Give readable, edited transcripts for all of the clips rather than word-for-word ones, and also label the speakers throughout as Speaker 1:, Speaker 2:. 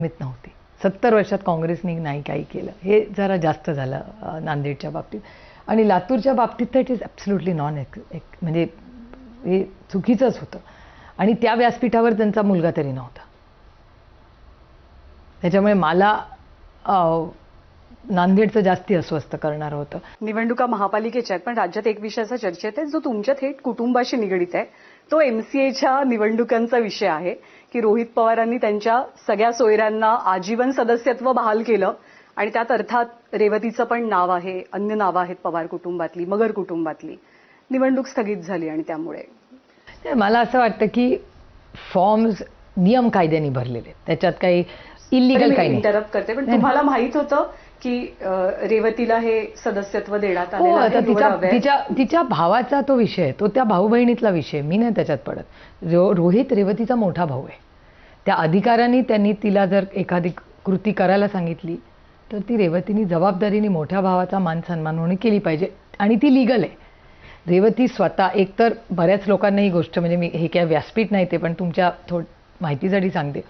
Speaker 1: मित नव्हती. 70 वर्षात काँग्रेसने नाही काही केलं. हे जरा जास्त झालं नांदेडच्या बाबतीत. आणि लातूरच्या बाबतीत तर इट इज ॲब्सोल्युटली म्हणजे हे चुकीचंच होतं. आणि त्या व्यासपीठावर त्यांचा मुलगा तरी नव्हता. त्याच्यामुळे मला नांदेडचं जास्ती अस्वस्थ करणार होतं.
Speaker 2: निवडणुका महापालिकेच्या आहेत, पण राज्यात एक विषयाचा चर्चेत आहे जो तुमच्या थेट कुटुंबाशी निगडित आहे. तो MCAच्या निवडणुकांचा विषय आहे की रोहित पवारांनी त्यांच्या सगळ्या सोयऱ्यांना आजीवन सदस्यत्व बहाल केलं आणि त्यात अर्थात रेवतीचं पण नाव आहे, अन्य नावं आहेत पवार कुटुंबातली, मगर कुटुंबातली. निवडणूक स्थगित झाली आणि त्यामुळे
Speaker 1: मला असं वाटतं की फॉर्म्स नियम कायद्याने भरलेले, त्याच्यात काही इलिगल काही
Speaker 2: इंटरप्ट करते, पण तुम्हाला माहित होतं की रेवतीला हे सदस्यत्व देण्यात आलेलं आहे?
Speaker 1: तिच्या भावाचा तो विषय आहे, तो त्या भाऊ बहिणीतला विषय. मी नाही त्याच्यात पडत. रोहित रेवतीचा मोठा भाऊ आहे. त्या अधिकाऱ्यांनी त्यांनी तिला जर एखादी कृती करायला सांगितली तर ती रेवतीने जबाबदारीने मोठ्या भावाचा मान सन्मान होणे केली पाहिजे आणि ती लिगल आहे. रेवती स्वतः एकतर बऱ्याच लोकांना ही गोष्ट, म्हणजे मी हे काय व्यासपीठ नाही ते, पण तुमच्या माहितीसाठी सांगते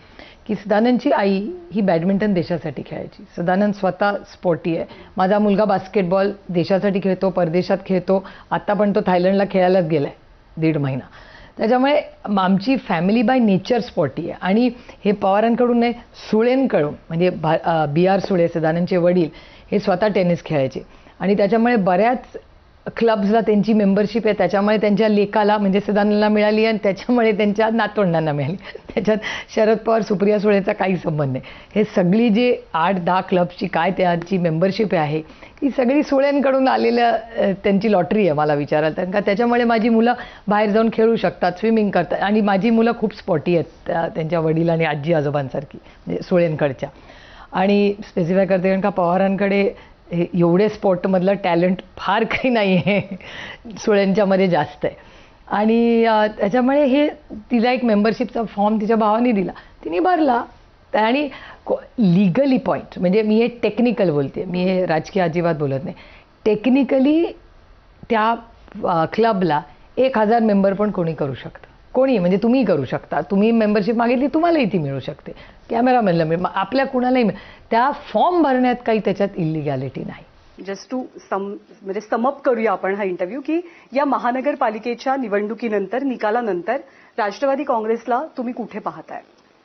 Speaker 1: की सदानंदची आई ही बॅडमिंटन देशासाठी खेळायची. सदानंद स्वतः स्पोर्टी आहे. माझा मुलगा बास्केटबॉल देशासाठी खेळतो, परदेशात खेळतो. आत्ता पण तो थायलंडला खेळायलाच गेला आहे 1.5 महिना. त्याच्यामुळे आमची फॅमिली बाय नेचर स्पोर्टी आहे. आणि हे पवारांकडून नाही, सुळेंकडून, म्हणजे BR सुळे सदानंदचे वडील हे स्वतः टेनिस खेळायचे आणि त्याच्यामुळे बऱ्याच क्लब्सला त्यांची मेंबरशिप आहे. त्याच्यामुळे त्यांच्या लेकाला म्हणजे सदानंदला मिळाली आणि त्याच्यामुळे त्यांच्या नातवंडांना मिळाली. त्याच्यात शरद पवार सुप्रिया सुळेचा काही संबंध नाही. हे सगळी जे 8-10 क्लब्सची काय त्यांची मेंबरशिप आहे ही सगळी सुळेंकडून आलेलं त्यांची लॉटरी आहे मला विचाराल तर. त्याच्यामुळे माझी मुलं बाहेर जाऊन खेळू शकतात, स्विमिंग करतात आणि माझी मुलं खूप स्पोर्टी आहेत त्यांच्या वडील आणि आजी आजोबांसारखी, म्हणजे सुळेंकडच्या. आणि स्पेसिफाय करते कारण का पवारांकडे एवढे स्पोर्टमधलं टॅलेंट फार काही नाही आहे, सुळेंच्यामध्ये जास्त आहे. आणि त्याच्यामुळे हे तिला एक मेंबरशिपचा फॉर्म तिच्या भावाने दिला, तिने भरला. आणि लिगली पॉईंट, म्हणजे मी हे टेक्निकल बोलते, मी हे राजकीय अजिबात बोलत नाही. टेक्निकली त्या क्लबला 1000 मेंबर पण कोणी करू शकतं, कोणी, म्हणजे तुम्ही करू शकता. तुम्ही मेंबरशिप मागितली तुम्हालाही ती मिळू शकते, कॅमेरामॅनला मिळेल, आपल्या कुणालाही मिळेल. त्या फॉर्म भरण्यात काही त्याच्यात इलिगॅलिटी नाही.
Speaker 2: जस्ट टू म्हणजे समअप करूया आपण हा इंटरव्ह्यू की या महानगरपालिकेच्या निवडणुकीनंतर, निकालानंतर राष्ट्रवादी काँग्रेसला तुम्ही कुठे पाहताय?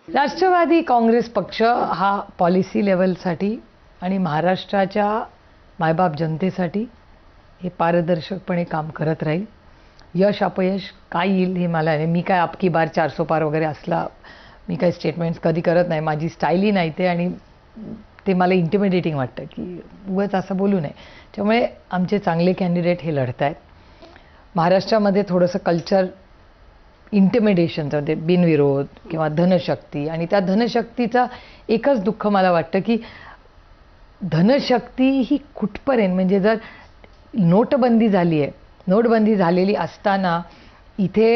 Speaker 1: राष्ट्रवादी काँग्रेस पक्ष हा पॉलिसी लेवलसाठी आणि महाराष्ट्राच्या मायबाप जनतेसाठी हे पारदर्शकपणे काम करत राहील. यश अपयश काय येईल हे मला नाही. मी काय आपकी बार 400 पार वगैरे असला मी काही स्टेटमेंट्स कधी करत नाही, माझी स्टाईलही नाही ते, आणि ते मला इंटिमिडेटिंग वाटतं की उगाच असं बोलू नये. त्यामुळे आमचे चांगले कॅन्डिडेट हे लढत आहेत. महाराष्ट्रामध्ये थोडंसं कल्चर इंटिमिडेशनचं, म्हणजे बिनविरोध किंवा धनशक्ती, आणि त्या धनशक्तीचा एकच दुःख मला वाटतं की धनशक्ती ही कुठपर्यंत, म्हणजे जर नोटबंदी झाली आहे, नोटबंदी झालेली असताना इथे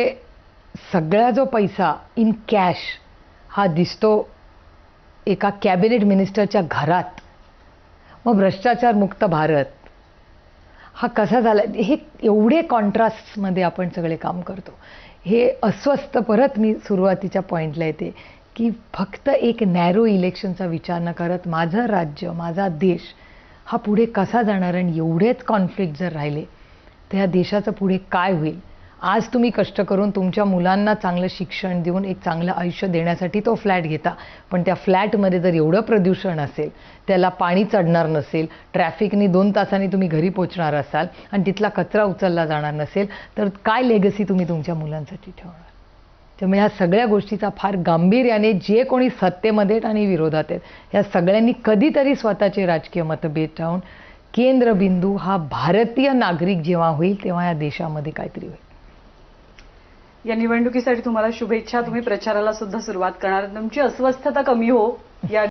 Speaker 1: सगळा जो पैसा इन कॅश हा दिसतो एका कॅबिनेट मिनिस्टरच्या घरात. मग भ्रष्टाचार मुक्त भारत हा कसा झाला, हे एवढे कॉन्ट्रास्टमध्ये आपण सगळे काम करतो. हे अस्वस्थ, परत मी सुरुवातीच्या पॉईंटला येते की फक्त एक नॅरो इलेक्शनचा विचार न करत माझं राज्य, माझा देश हा पुढे कसा जाणार, आणि एवढेच कॉन्फ्लिक्ट जर राहिले तर ह्या देशाचं पुढे काय होईल. आज तुम्ही कष्ट करून तुमच्या मुलांना चांगलं शिक्षण देऊन एक चांगलं आयुष्य देण्यासाठी तो फ्लॅट घेता, पण त्या फ्लॅटमध्ये जर एवढं प्रदूषण असेल, त्याला पाणी चढणार नसेल, ट्रॅफिकनी 2 तासांनी तुम्ही घरी पोचणार असाल आणि तिथला कचरा उचलला जाणार नसेल, तर काय लेगसी तुम्ही तुमच्या मुलांसाठी ठेवणार. त्यामुळे ह्या सगळ्या गोष्टीचा फार गांभीर्याने जे कोणी सत्तेमध्ये आहेत आणि विरोधात आहेत, ह्या सगळ्यांनी कधीतरी स्वतःचे राजकीय मतभेद ठेवून केंद्रबिंदू हा भारतीय नागरिक जेव्हा होईल तेव्हा या देशामध्ये काहीतरी होईल.
Speaker 2: या निवडणुकीसाठी तुम्हाला शुभेच्छा. तुम्ही प्रचाराला सुद्धा सुरुवात करणार, तुमची अस्वस्थता कमी हो या